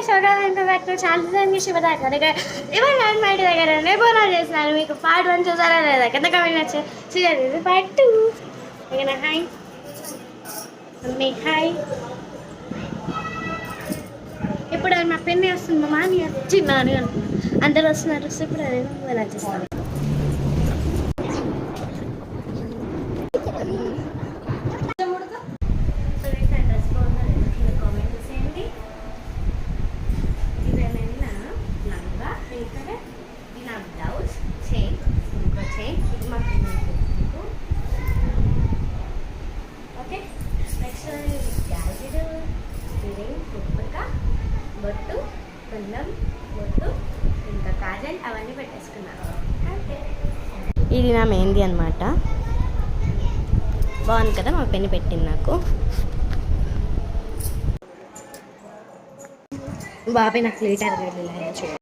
చాలా శివదాకా ఇవ్వండి మా ఇంటి దగ్గర నేను బోనాలు చేస్తున్నాను. మీకు పార్ట్ 1 చూసారా లేదా కింద కమెంట్ నచ్చే చూడండి. పార్ట్ 2 ఓకేనా. Hi mummy, hi. ఇప్పుడు అది మా పెన్ను వస్తుంది, మా మామి వచ్చిందా అని అనుకున్నాను. అందరూ వస్తున్నారు. ఇప్పుడు అదే బోనాలు చేస్తాను. బొట్టు, బెల్లం, బొట్టు, ఇంకా కాజల్ అవన్నీ పెట్టేసుకున్నాను. ఇది నా మెహందీ అనమాట. బాగుంది కదా, మా పెన్ను పెట్టింది నాకు. బాబాయ్ నాకు లీటర్ చూడండి.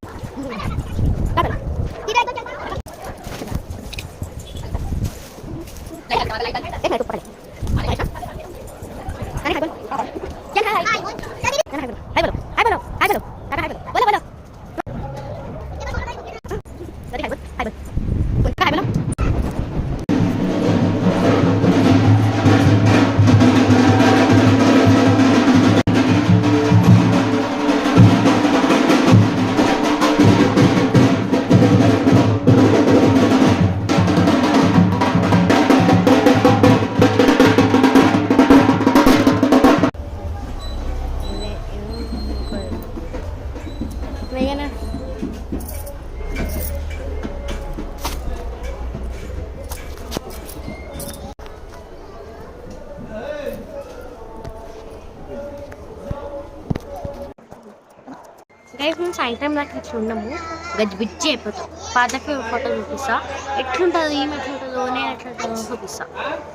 సాయంత్రం దాకా ఇట్లా ఉన్నాము, గజ్జిబిజ్జి అయిపోతాం. పాతకి ఫోటో చూపిస్తా, ఎట్లుంటుంది ఏమి ఎట్లుంటుందో నేను ఎట్లుంటుందో చూపిస్తా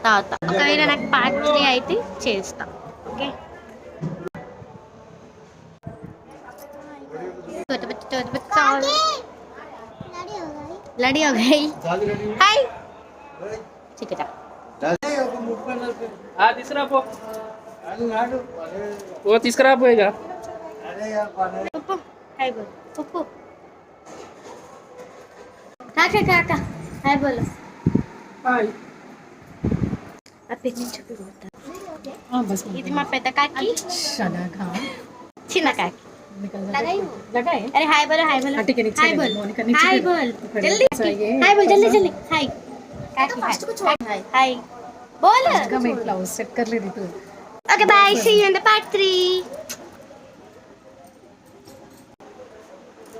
తర్వాత. ఒకవేళ నాకు పార్ట్ 3 అయితే చేస్తా. ఓకే, लड़ी हो गई. हाय चिकटा वो తీసుకురా పోయేగా. पप्पू हाय बोल. पप्पू काका काका हाय बोलो. हाय అప్పి చూపిస్తా. ఇది మా పెద్ద కాకి, చిన్న కాకి. लगाई अरे हाय बोलो. हाय बोल. हाय बोल. हाय बोल जल्दी. हाय बोल जल्दी जल्दी. हाय हाय हाय बोल. सेट कर ले तू. Okay bye, see you in the part 3.